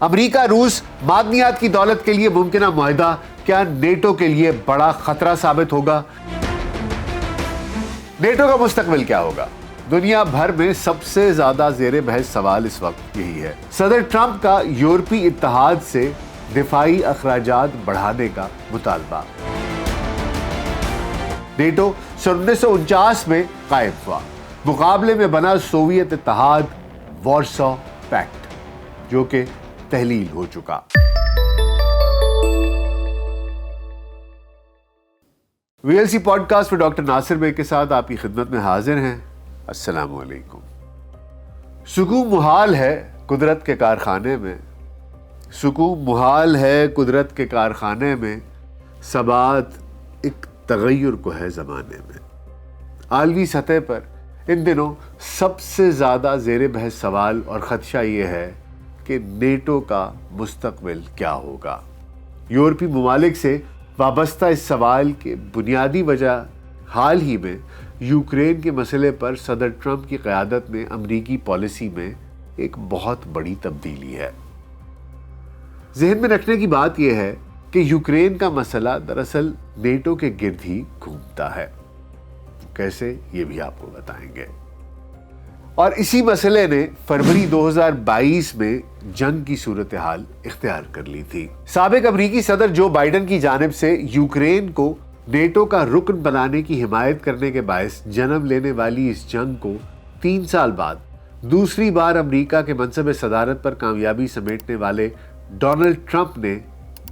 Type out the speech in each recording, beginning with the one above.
امریکہ روس معدنیات کی دولت کے لیے ممکنہ معاہدہ کیا نیٹو کے لیے بڑا خطرہ ثابت ہوگا؟ نیٹو کا مستقبل کیا ہوگا؟ دنیا بھر میں سب سے زیادہ زیر بحث سوال اس وقت یہی ہے۔ صدر ٹرمپ کا یورپی اتحاد سے دفاعی اخراجات بڑھانے کا مطالبہ۔ نیٹو 1949 میں قائم ہوا، مقابلے میں بنا سوویت اتحاد، وارسا پیکٹ، جو کہ تحلیل ہو چکا۔ V L C podcast میں ڈاکٹر ناصر بھائی کے ساتھ آپ کی خدمت میں حاضر ہیں۔ السلام علیکم۔ سکون محال ہے قدرت کے کارخانے میں، سکون محال ہے قدرت کے کارخانے میں، ثبات ایک تغیر کو ہے زمانے میں۔ عالمی سطح پر ان دنوں سب سے زیادہ زیر بحث سوال اور خدشہ یہ ہے کہ نیٹو کا مستقبل کیا ہوگا۔ یورپی ممالک سے وابستہ اس سوال کی بنیادی وجہ حال ہی میں یوکرین کے مسئلے پر صدر ٹرمپ کی قیادت میں امریکی پالیسی میں ایک بہت بڑی تبدیلی ہے۔ ذہن میں رکھنے کی بات یہ ہے کہ یوکرین کا مسئلہ دراصل نیٹو کے گرد ہی گھومتا ہے۔ کیسے، یہ بھی آپ کو بتائیں گے۔ اور اسی مسئلے نے فروری 2022 میں جنگ کی صورتحال اختیار کر لی تھی۔ سابق امریکی صدر جو بائیڈن کی جانب سے یوکرین کو نیٹو کا رکن بنانے کی حمایت کرنے کے باعث جنم لینے والی اس جنگ کو 3 سال بعد دوسری بار امریکہ کے منصب صدارت پر کامیابی سمیٹنے والے ڈونلڈ ٹرمپ نے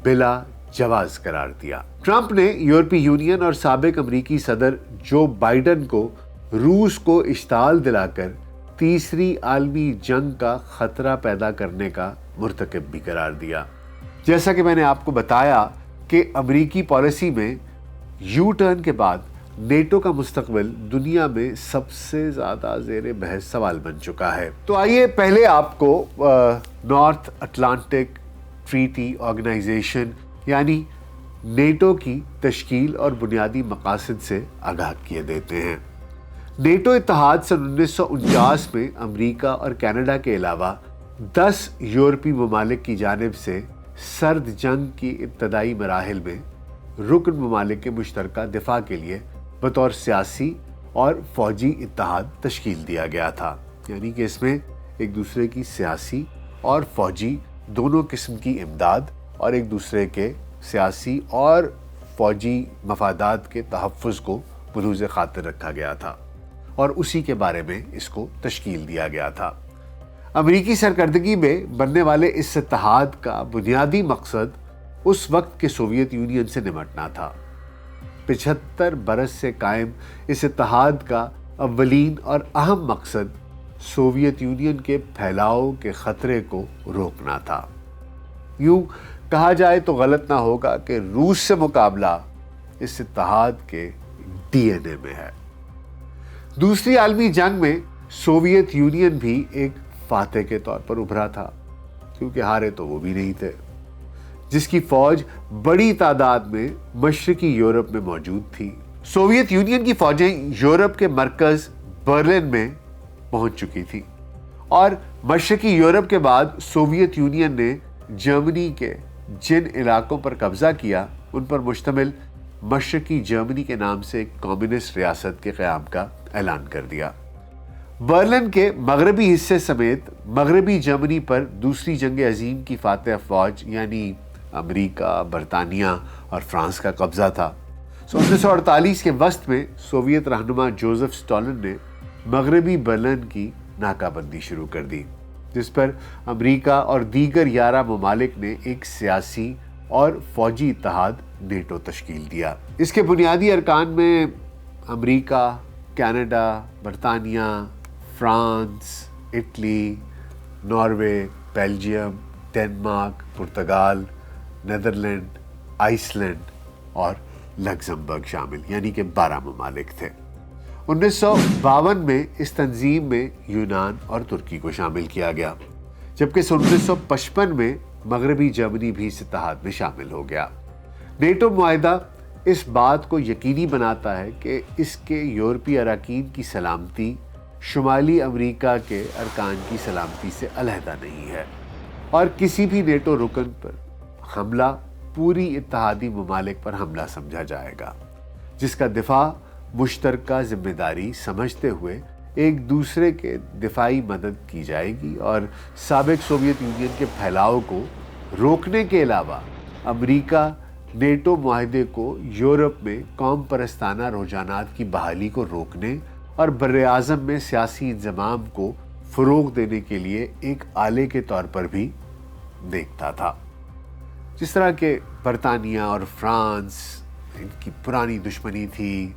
بلا جواز قرار دیا۔ ٹرمپ نے یورپی یونین اور سابق امریکی صدر جو بائیڈن کو روس کو اشتعال دلا کر تیسری عالمی جنگ کا خطرہ پیدا کرنے کا مرتکب بھی قرار دیا۔ جیسا کہ میں نے آپ کو بتایا کہ امریکی پالیسی میں یو ٹرن کے بعد نیٹو کا مستقبل دنیا میں سب سے زیادہ زیر بحث سوال بن چکا ہے۔ تو آئیے پہلے آپ کو نارتھ اٹلانٹک ٹریٹی آرگنائزیشن یعنی نیٹو کی تشکیل اور بنیادی مقاصد سے آگاہ کیے دیتے ہیں۔ نیٹو اتحاد سن 1949 میں امریکہ اور کینیڈا کے علاوہ 10 یورپی ممالک کی جانب سے سرد جنگ کی ابتدائی مراحل میں رکن ممالک کے مشترکہ دفاع کے لیے بطور سیاسی اور فوجی اتحاد تشکیل دیا گیا تھا، یعنی کہ اس میں ایک دوسرے کی سیاسی اور فوجی دونوں قسم کی امداد اور ایک دوسرے کے سیاسی اور فوجی مفادات کے تحفظ کو ملحوظ خاطر رکھا گیا تھا، اور اسی کے بارے میں اس کو تشکیل دیا گیا تھا۔ امریکی سرکردگی میں بننے والے اس اتحاد کا بنیادی مقصد اس وقت کے سوویت یونین سے نمٹنا تھا۔ 75 برس سے قائم اس اتحاد کا اولین اور اہم مقصد سوویت یونین کے پھیلاؤ کے خطرے کو روکنا تھا۔ یوں کہا جائے تو غلط نہ ہوگا کہ روس سے مقابلہ اس اتحاد کے ڈی این اے میں ہے۔ دوسری عالمی جنگ میں سوویت یونین بھی ایک فاتح کے طور پر ابھرا تھا، کیونکہ ہارے تو وہ بھی نہیں تھے، جس کی فوج بڑی تعداد میں مشرقی یورپ میں موجود تھی۔ سوویت یونین کی فوجیں یورپ کے مرکز برلن میں پہنچ چکی تھی، اور مشرقی یورپ کے بعد سوویت یونین نے جرمنی کے جن علاقوں پر قبضہ کیا ان پر مشتمل مشرقی جرمنی کے نام سے ایک کمیونسٹ ریاست کے قیام کا اعلان کر دیا۔ برلن کے مغربی حصے سمیت مغربی جرمنی پر دوسری جنگ عظیم کی فاتح افواج یعنی امریکہ، برطانیہ اور فرانس کا قبضہ تھا۔ 1948 کے وسط میں سوویت رہنما جوزف اسٹالن نے مغربی برلن کی ناکہ بندی شروع کر دی، جس پر امریکہ اور دیگر 11 ممالک نے ایک سیاسی اور فوجی اتحاد نیٹو تشکیل دیا۔ اس کے بنیادی ارکان میں امریکہ، کینیڈا، برطانیہ، France, Italy, Norway, Belgium, Denmark, Portugal, Netherland, Iceland اور لگزمبرگ شامل، یعنی کہ 12 ممالک تھے۔ 1952 میں اس تنظیم میں یونان اور ترکی کو شامل کیا گیا، جبکہ 1955 میں مغربی جرمنی بھی اس اتحاد میں شامل ہو گیا۔ نیٹو معاہدہ اس بات کو یقینی بناتا ہے کہ اس کے یورپی اراکین کی سلامتی شمالی امریکہ کے ارکان کی سلامتی سے علیحدہ نہیں ہے۔ اور کسی بھی نیٹو رکن پر حملہ پوری اتحادی ممالک پر حملہ سمجھا جائے گا، جس کا دفاع مشترکہ ذمہ داری سمجھتے ہوئے ایک دوسرے کے دفاعی مدد کی جائے گی، اور سابق سوویت یونین کے پھیلاؤ کو روکنے کے علاوہ امریکہ نیٹو معاہدے کو یورپ میں قوم پرستانہ رجحانات کی بحالی کو روکنے اور بر اعظم میں سیاسی انضمام کو فروغ دینے کے لیے ایک آلے کے طور پر بھی دیکھتا تھا۔ جس طرح کہ برطانیہ اور فرانس، ان کی پرانی دشمنی تھی،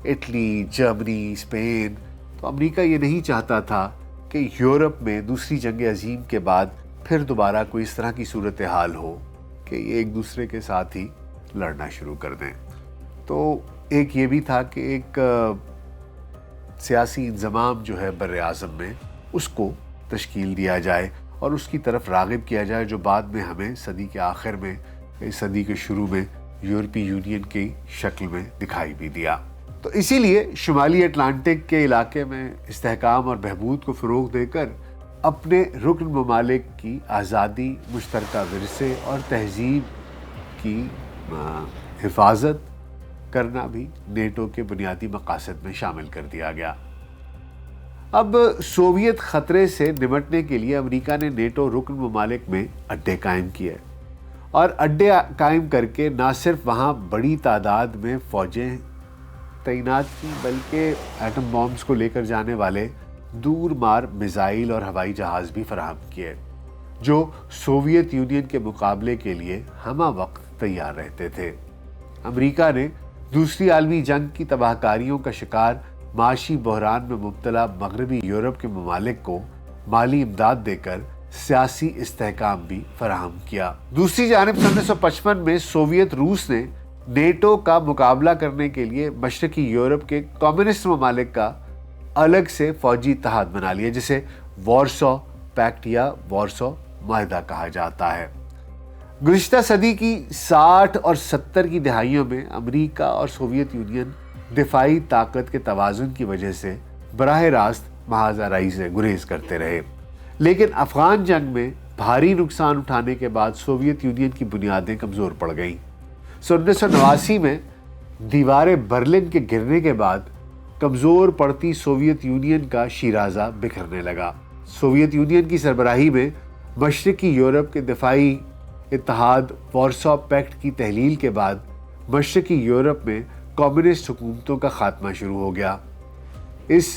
اٹلی، جرمنی، اسپین، تو امریکہ یہ نہیں چاہتا تھا کہ یورپ میں دوسری جنگ عظیم کے بعد پھر دوبارہ کوئی اس طرح کی صورتحال ہو کہ یہ ایک دوسرے کے ساتھ ہی لڑنا شروع کر دیں۔ تو ایک یہ بھی تھا کہ ایک سیاسی انضمام جو ہے بر اعظم میں اس کو تشکیل دیا جائے اور اس کی طرف راغب کیا جائے، جو بعد میں ہمیں صدی کے آخر میں، اس صدی کے شروع میں یورپی یونین کی شکل میں دکھائی بھی دیا۔ تو اسی لیے شمالی اٹلانٹک کے علاقے میں استحکام اور بہبود کو فروغ دے کر اپنے رکن ممالک کی آزادی، مشترکہ ورثے اور تہذیب کی حفاظت کرنا بھی نیٹو کے بنیادی مقاصد میں شامل کر دیا گیا۔ اب سوویت خطرے سے نمٹنے کے لیے امریکہ نے نیٹو رکن ممالک میں اڈے قائم کیے، اور اڈے قائم کر کے نہ صرف وہاں بڑی تعداد میں فوجیں تعینات کی، بلکہ ایٹم بامز کو لے کر جانے والے دور مار میزائل اور ہوائی جہاز بھی فراہم کیے، جو سوویت یونین کے مقابلے کے لیے ہمہ وقت تیار رہتے تھے۔ امریکہ نے دوسری عالمی جنگ کی تباہ کاریوں کا شکار معاشی بحران میں مبتلا مغربی یورپ کے ممالک کو مالی امداد دے کر سیاسی استحکام بھی فراہم کیا۔ دوسری جانب 1955 میں سوویت روس نے نیٹو کا مقابلہ کرنے کے لیے مشرقی یورپ کے کمیونسٹ ممالک کا الگ سے فوجی اتحاد بنا لیا، جسے وارسو پیکٹ یا وارسو معاہدہ کہا جاتا ہے۔ گزشتہ صدی کی 60 اور 70 کی دہائیوں میں امریکہ اور سوویت یونین دفاعی طاقت کے توازن کی وجہ سے براہ راست محاذ آرائی سے گریز کرتے رہے، لیکن افغان جنگ میں بھاری نقصان اٹھانے کے بعد سوویت یونین کی بنیادیں کمزور پڑ گئیں۔ 1989 میں دیوار برلن کے گرنے کے بعد کمزور پڑتی سوویت یونین کا شیرازہ بکھرنے لگا۔ سوویت یونین کی سربراہی میں مشرقی یورپ کے دفاعی اتحاد وارسو پیکٹ کی تحلیل کے بعد مشرقی یورپ میں کمیونسٹ حکومتوں کا خاتمہ شروع ہو گیا۔ اس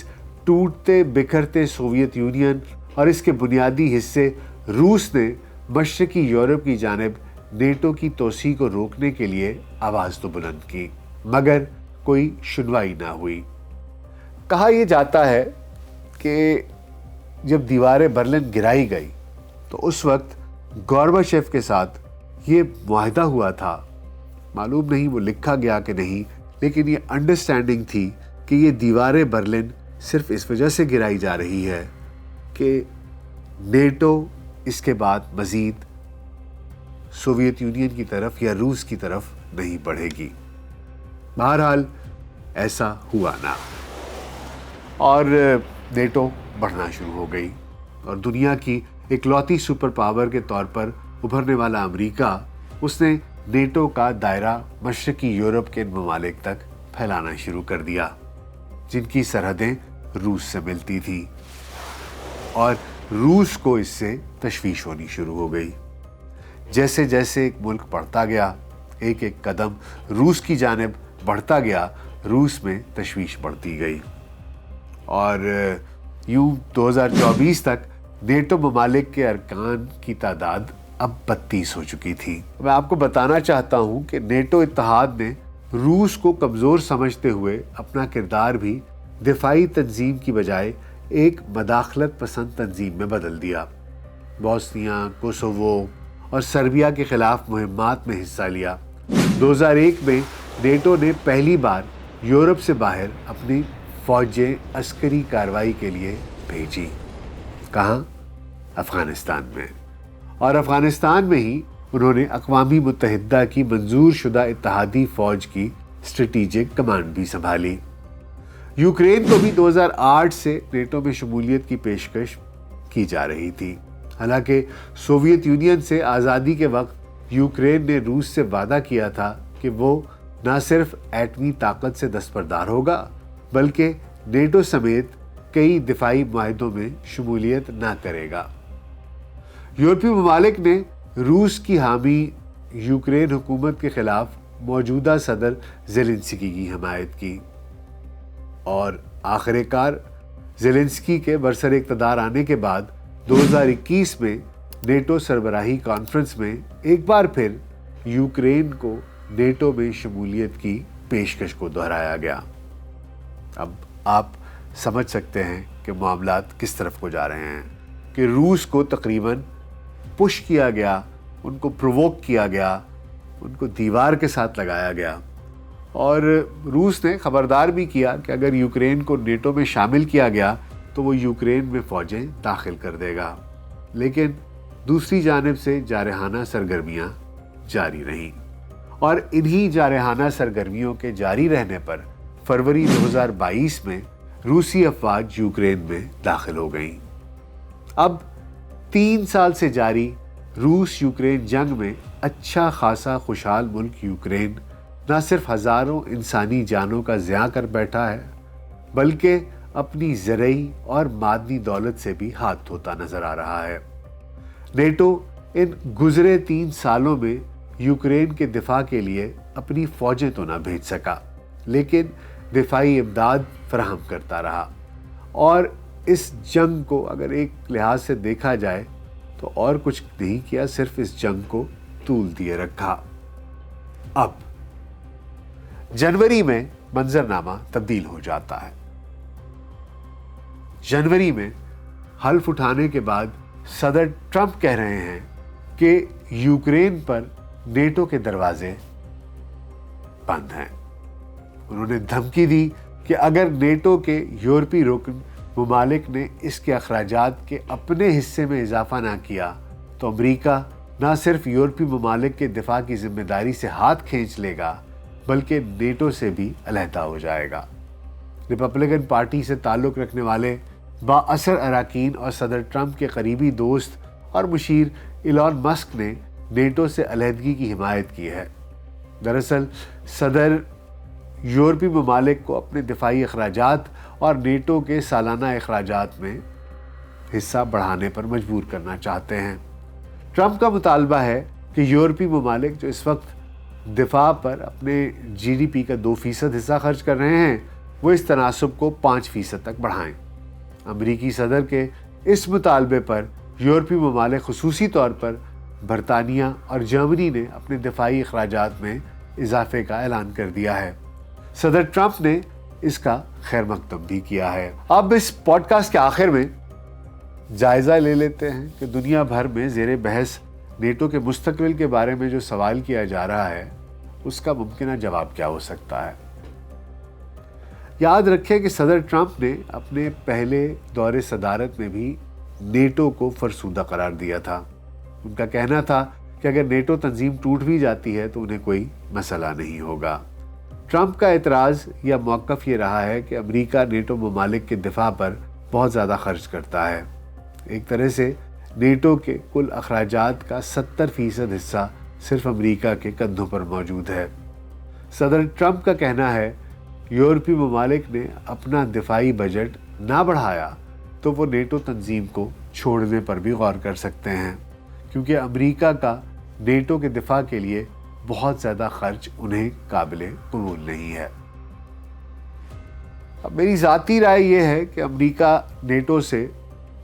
ٹوٹتے بکھرتے سوویت یونین اور اس کے بنیادی حصے روس نے مشرقی یورپ کی جانب نیٹو کی توسیع کو روکنے کے لیے آواز تو بلند کی، مگر کوئی سنوائی نہ ہوئی۔ کہا یہ جاتا ہے کہ جب دیوار برلن گرائی گئی تو اس وقت گورباچیف کے ساتھ یہ معاہدہ ہوا تھا، معلوم نہیں وہ لکھا گیا کہ نہیں، لیکن یہ انڈرسٹینڈنگ تھی کہ یہ دیوار برلن صرف اس وجہ سے گرائی جا رہی ہے کہ نیٹو اس کے بعد مزید سوویت یونین کی طرف یا روس کی طرف نہیں بڑھے گی۔ بہرحال ایسا ہوا نہ، اور نیٹو بڑھنا شروع ہو گئی، اور دنیا کی اکلوتی سپر پاور کے طور پر ابھرنے والا امریکہ، اس نے نیٹو کا دائرہ مشرقی یورپ کے ممالک تک پھیلانا شروع کر دیا، جن کی سرحدیں روس سے ملتی تھی، اور روس کو اس سے تشویش ہونی شروع ہو گئی۔ جیسے جیسے ایک ملک بڑھتا گیا، ایک ایک قدم روس کی جانب بڑھتا گیا، روس میں تشویش بڑھتی گئی، اور یوں 2024 تک نیٹو ممالک کے ارکان کی تعداد اب 32 ہو چکی تھی۔ میں آپ کو بتانا چاہتا ہوں کہ نیٹو اتحاد نے روس کو کمزور سمجھتے ہوئے اپنا کردار بھی دفاعی تنظیم کی بجائے ایک مداخلت پسند تنظیم میں بدل دیا۔ بوسنیا، کوسوو اور سربیا کے خلاف مہمات میں حصہ لیا۔ 2001 میں نیٹو نے پہلی بار یورپ سے باہر اپنی فوجیں عسکری کارروائی کے لیے بھیجی۔ کہاں؟ افغانستان میں، اور افغانستان میں ہی انہوں نے اقوام متحدہ کی منظور شدہ اتحادی فوج کی اسٹریٹجک کمانڈ بھی سنبھالی۔ یوکرین کو بھی 2008 سے نیٹو میں شمولیت کی پیشکش کی جا رہی تھی۔ حالانکہ سوویت یونین سے آزادی کے وقت یوکرین نے روس سے وعدہ کیا تھا کہ وہ نہ صرف ایٹمی طاقت سے دستبردار ہوگا بلکہ نیٹو سمیت کئی دفاعی معاہدوں میں شمولیت نہ کرے گا۔ یورپی ممالک نے روس کی حامی یوکرین حکومت کے خلاف موجودہ صدر زیلنسکی کی حمایت کی، اور آخر کار زیلنسکی کے برسر اقتدار آنے کے بعد 2021 میں نیٹو سربراہی کانفرنس میں ایک بار پھر یوکرین کو نیٹو میں شمولیت کی پیشکش کو دہرایا گیا۔ اب آپ سمجھ سکتے ہیں کہ معاملات کس طرف کو جا رہے ہیں کہ روس کو تقریباً پش کیا گیا، ان کو پرووک کیا گیا، ان کو دیوار کے ساتھ لگایا گیا، اور روس نے خبردار بھی کیا کہ اگر یوکرین کو نیٹو میں شامل کیا گیا تو وہ یوکرین میں فوجیں داخل کر دے گا۔ لیکن دوسری جانب سے جارحانہ سرگرمیاں جاری رہیں، اور انہی جارحانہ سرگرمیوں کے جاری رہنے پر فروری 2022 میں روسی افواج یوکرین میں داخل ہو گئیں۔ اب 3 سال سے جاری روس یوکرین جنگ میں اچھا خاصا خوشحال ملک یوکرین نہ صرف ہزاروں انسانی جانوں کا ضیاع کر بیٹھا ہے بلکہ اپنی زرعی اور معدنی دولت سے بھی ہاتھ دھوتا نظر آ رہا ہے۔ نیٹو ان گزرے 3 سالوں میں یوکرین کے دفاع کے لیے اپنی فوجیں تو نہ بھیج سکا لیکن دفاعی امداد فراہم کرتا رہا، اور اس جنگ کو اگر ایک لحاظ سے دیکھا جائے تو اور کچھ نہیں کیا، صرف اس جنگ کو طول دیے رکھا۔ اب جنوری میں منظرنامہ تبدیل ہو جاتا ہے۔ جنوری میں حلف اٹھانے کے بعد صدر ٹرمپ کہہ رہے ہیں کہ یوکرین پر نیٹو کے دروازے بند ہیں۔ انہوں نے دھمکی دی کہ اگر نیٹو کے یورپی رکن ممالک نے اس کے اخراجات کے اپنے حصے میں اضافہ نہ کیا تو امریکہ نہ صرف یورپی ممالک کے دفاع کی ذمہ داری سے ہاتھ کھینچ لے گا بلکہ نیٹو سے بھی علیحدہ ہو جائے گا۔ ریپبلکن پارٹی سے تعلق رکھنے والے با اثر اراکین اور صدر ٹرمپ کے قریبی دوست اور مشیر ایلان مسک نے نیٹو سے علیحدگی کی حمایت کی ہے۔ دراصل صدر یورپی ممالک کو اپنے دفاعی اخراجات اور نیٹو کے سالانہ اخراجات میں حصہ بڑھانے پر مجبور کرنا چاہتے ہیں۔ ٹرمپ کا مطالبہ ہے کہ یورپی ممالک جو اس وقت دفاع پر اپنے جی ڈی پی کا 2% حصہ خرچ کر رہے ہیں وہ اس تناسب کو 5% تک بڑھائیں۔ امریکی صدر کے اس مطالبے پر یورپی ممالک خصوصی طور پر برطانیہ اور جرمنی نے اپنے دفاعی اخراجات میں اضافے کا اعلان کر دیا ہے۔ صدر ٹرمپ نے اس کا خیر مقدم بھی کیا ہے۔ اب اس پوڈ کاسٹ کے آخر میں جائزہ لے لیتے ہیں کہ دنیا بھر میں زیر بحث نیٹو کے مستقبل کے بارے میں جو سوال کیا جا رہا ہے اس کا ممکنہ جواب کیا ہو سکتا ہے۔ یاد رکھیں کہ صدر ٹرمپ نے اپنے پہلے دور صدارت میں بھی نیٹو کو فرسودہ قرار دیا تھا۔ ان کا کہنا تھا کہ اگر نیٹو تنظیم ٹوٹ بھی جاتی ہے تو انہیں کوئی مسئلہ نہیں ہوگا۔ ٹرمپ کا اعتراض یا موقف یہ رہا ہے کہ امریکہ نیٹو ممالک کے دفاع پر بہت زیادہ خرچ کرتا ہے۔ ایک طرح سے نیٹو کے کل اخراجات کا 70% حصہ صرف امریکہ کے کندھوں پر موجود ہے۔ صدر ٹرمپ کا کہنا ہے یورپی ممالک نے اپنا دفاعی بجٹ نہ بڑھایا تو وہ نیٹو تنظیم کو چھوڑنے پر بھی غور کر سکتے ہیں، کیونکہ امریکہ کا نیٹو کے دفاع کے لیے بہت زیادہ خرچ انہیں قابل قبول نہیں ہے۔ اب میری ذاتی رائے یہ ہے کہ امریکہ نیٹو سے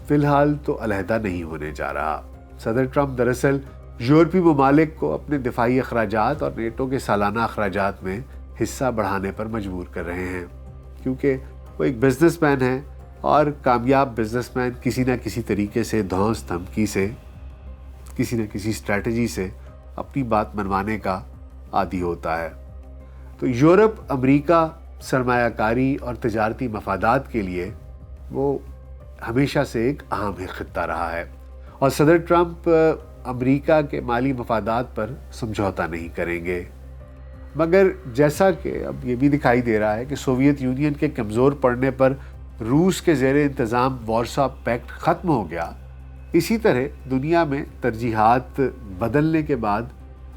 فی الحال تو علیحدہ نہیں ہونے جا رہا۔ صدر ٹرمپ دراصل یورپی ممالک کو اپنے دفاعی اخراجات اور نیٹو کے سالانہ اخراجات میں حصہ بڑھانے پر مجبور کر رہے ہیں، کیونکہ وہ ایک بزنس مین ہیں اور کامیاب بزنس مین کسی نہ کسی طریقے سے دھونس دھمکی سے، کسی نہ کسی اسٹریٹجی سے اپنی بات منوانے کا عادی ہوتا ہے۔ تو یورپ امریکہ سرمایہ کاری اور تجارتی مفادات کے لیے وہ ہمیشہ سے ایک اہم خطہ رہا ہے، اور صدر ٹرمپ امریکہ کے مالی مفادات پر سمجھوتا نہیں کریں گے۔ مگر جیسا کہ اب یہ بھی دکھائی دے رہا ہے کہ سوویت یونین کے کمزور پڑنے پر روس کے زیر انتظام وارسا پیکٹ ختم ہو گیا، اسی طرح دنیا میں ترجیحات بدلنے کے بعد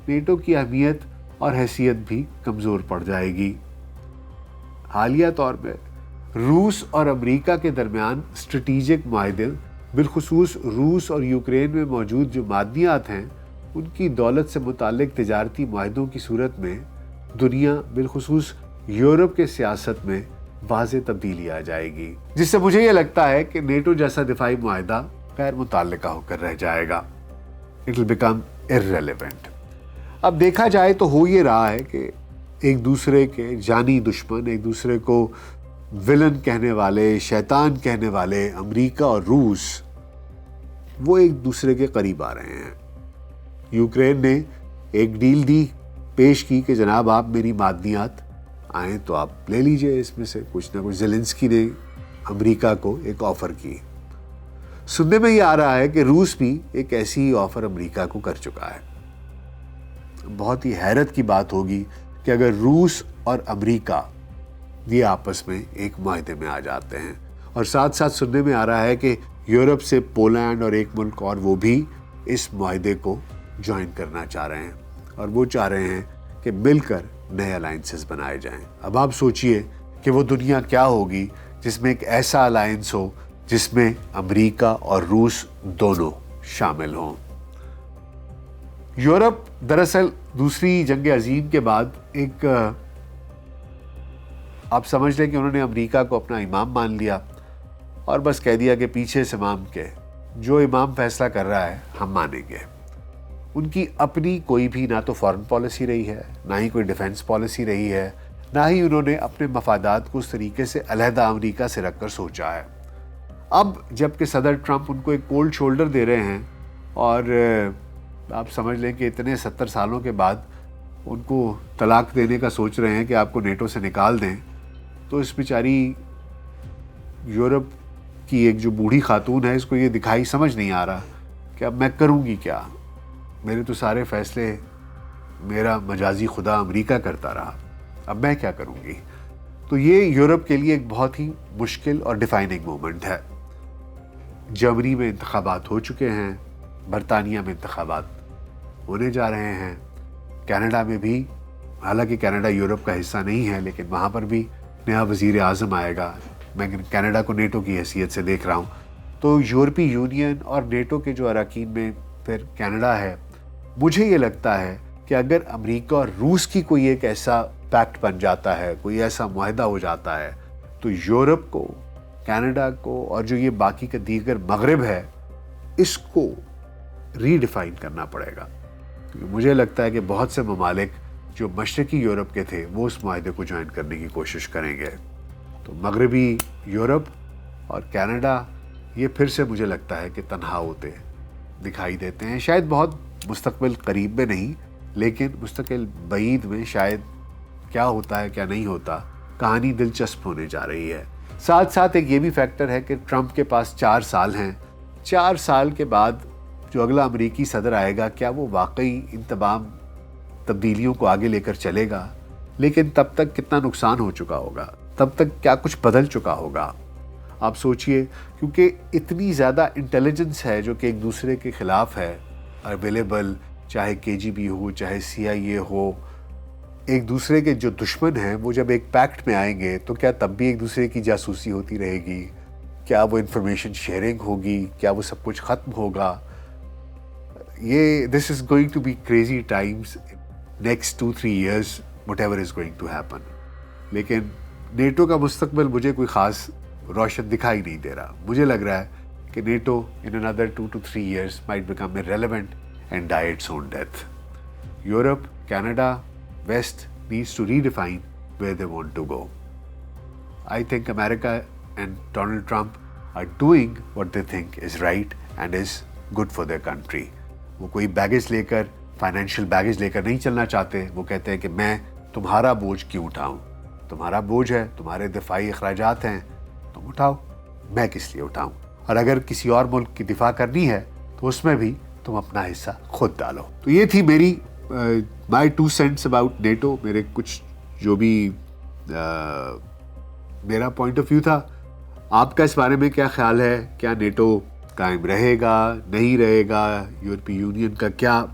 نیٹو کی اہمیت اور حیثیت بھی کمزور پڑ جائے گی۔ حالیہ طور پہ روس اور امریکہ کے درمیان اسٹریٹجک معاہدے، بالخصوص روس اور یوکرین میں موجود جو معدنیات ہیں، ان کی دولت سے متعلق تجارتی معاہدوں کی صورت میں دنیا بالخصوص یورپ کے سیاست میں واضح تبدیلی آ جائے گی، جس سے مجھے یہ لگتا ہے کہ نیٹو جیسا دفاعی معاہدہ غیر متعلقہ ہو کر رہ جائے گا۔ It will become irrelevant۔ اب دیکھا جائے تو ہو یہ رہا ہے کہ ایک دوسرے کے جانی دشمن، ایک دوسرے کو ولن کہنے والے، شیطان کہنے والے امریکہ اور روس، وہ ایک دوسرے کے قریب آ رہے ہیں۔ یوکرین نے ایک ڈیل دی، پیش کی کہ جناب آپ میری معدنیات آئیں تو آپ لے لیجئے اس میں سے کچھ نہ کچھ۔ زیلنسکی نے امریکہ کو ایک آفر کی۔ سننے میں یہ آ رہا ہے کہ روس بھی ایک ایسی آفر امریکہ کو کر چکا ہے۔ بہت ہی حیرت کی بات ہوگی کہ اگر روس اور امریکہ یہ آپس میں ایک معاہدے میں آ جاتے ہیں، اور ساتھ ساتھ سننے میں آ رہا ہے کہ یورپ سے پولینڈ اور ایک ملک اور وہ بھی اس معاہدے کو جوائن کرنا چاہ رہے ہیں، اور وہ چاہ رہے ہیں کہ مل کر نئے الائنسز بنائے جائیں۔ اب آپ سوچئے کہ وہ دنیا کیا ہوگی جس میں ایک ایسا الائنس ہو جس میں امریکہ اور روس دونوں شامل ہوں۔ یورپ دراصل دوسری جنگ عظیم کے بعد ایک آپ سمجھ لیں کہ انہوں نے امریکہ کو اپنا امام مان لیا اور بس کہہ دیا کہ پیچھے سے امام کے جو امام فیصلہ کر رہا ہے ہم مانیں گے۔ ان کی اپنی کوئی بھی نہ تو فارن پالیسی رہی ہے، نہ ہی کوئی ڈیفنس پالیسی رہی ہے، نہ ہی انہوں نے اپنے مفادات کو اس طریقے سے علیحدہ امریکہ سے رکھ کر سوچا ہے۔ اب جب کہ صدر ٹرمپ ان کو ایک کولڈ شولڈر دے رہے ہیں اور آپ سمجھ لیں کہ اتنے 70 سالوں کے بعد ان کو طلاق دینے کا سوچ رہے ہیں کہ آپ کو نیٹو سے نکال دیں، تو اس بیچاری یورپ کی ایک جو بوڑھی خاتون ہے اس کو یہ دکھائی سمجھ نہیں آ رہا کہ اب میں کروں گی کیا، میرے تو سارے فیصلے میرا مجازی خدا امریکہ کرتا رہا، اب میں کیا کروں گی۔ تو یہ یورپ کے لیے ایک بہت ہی مشکل اور ڈیفائننگ مومنٹ ہے۔ جرمنی میں انتخابات ہو چکے ہیں، برطانیہ میں انتخابات ہونے جا رہے ہیں، کینیڈا میں بھی، حالانکہ کینیڈا یورپ کا حصہ نہیں ہے لیکن وہاں پر بھی نیا وزیر اعظم آئے گا۔ میں کینیڈا کو نیٹو کی حیثیت سے دیکھ رہا ہوں، تو یورپی یونین اور نیٹو کے جو اراکین میں پھر کینیڈا ہے۔ مجھے یہ لگتا ہے کہ اگر امریکہ اور روس کی کوئی ایک ایسا پیکٹ بن جاتا ہے، کوئی ایسا معاہدہ ہو جاتا ہے، تو یورپ کو، کینیڈا کو اور جو یہ باقی کا دیگر مغرب ہے، اس کو ری ڈیفائن کرنا پڑے گا۔ کیونکہ مجھے لگتا ہے کہ بہت سے ممالک جو مشرقی یورپ کے تھے وہ اس معاہدے کو جوائن کرنے کی کوشش کریں گے، تو مغربی یورپ اور کینیڈا یہ پھر سے مجھے لگتا ہے کہ تنہا ہوتے دکھائی دیتے ہیں، شاید بہت مستقبل قریب میں نہیں لیکن مستقبل بعید میں شاید کیا ہوتا ہے کیا نہیں ہوتا، کہانی دلچسپ ہونے جا رہی ہے۔ ساتھ ساتھ ایک یہ بھی فیکٹر ہے کہ ٹرمپ کے پاس 4 سال ہیں، 4 سال کے بعد جو اگلا امریکی صدر آئے گا کیا وہ واقعی ان تمام تبدیلیوں کو آگے لے کر چلے گا؟ لیکن تب تک کتنا نقصان ہو چکا ہوگا، تب تک کیا کچھ بدل چکا ہوگا۔ آپ سوچئے، کیونکہ اتنی زیادہ انٹیلیجنس ہے جو کہ ایک دوسرے کے خلاف ہے اویلیبل، چاہے KGB ہو، چاہے CIA ہو، ایک دوسرے کے جو دشمن ہیں وہ جب ایک پیکٹ میں آئیں گے تو کیا تب بھی ایک دوسرے کی جاسوسی ہوتی رہے گی؟ کیا وہ انفارمیشن شیئرنگ ہوگی؟ کیا وہ سب کچھ ختم ہوگا؟ یہ this is going to be crazy times next 2-3 years whatever is going to happen۔ لیکن نیٹو کا مستقبل مجھے کوئی خاص روشن دکھائی نہیں دے رہا۔ مجھے لگ رہا ہے کہ NATO in another 2 to 3 years might become irrelevant and die its own death۔ Europe, Canada, West needs to redefine where they want to go۔ I think America and Donald Trump are doing what they think is right and is good for their country۔ وہ کوئی baggage لے کر، financial baggage لے کر نہیں چلنا چاہتے۔ وہ کہتے ہیں کہ میں تمہارا بوجھ کیوں اٹھاؤں، تمہارا بوجھ ہے، تمہارے دفاعی اخراجات ہیں، تم اٹھاؤ، میں کس لیے اٹھاؤں، اور اگر کسی اور ملک کی دفاع کرنی ہے تو اس میں بھی تم اپنا حصہ خود ڈالو۔ تو یہ تھی میری my 2 cents about نیٹو، میرے کچھ جو بھی میرا پوائنٹ آف ویو تھا۔ آپ کا اس بارے میں کیا خیال ہے؟ کیا نیٹو قائم رہے گا نہیں رہے گا، یورپی یونین کا کیا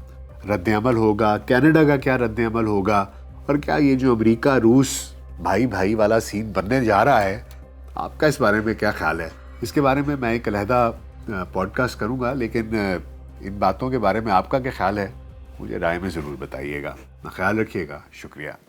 رد عمل ہوگا، کینیڈا کا کیا رد عمل ہوگا، اور کیا یہ جو امریکہ روس بھائی بھائی والا سین بننے جا رہا ہے، آپ کا اس بارے میں کیا خیال ہے؟ اس کے بارے میں ایک علیحدہ پوڈ کاسٹ کروں گا، لیکن ان باتوں کے بارے میں آپ کا کیا خیال ہے مجھے رائے میں ضرور بتائیے گا۔ خیال رکھیے گا، شکریہ۔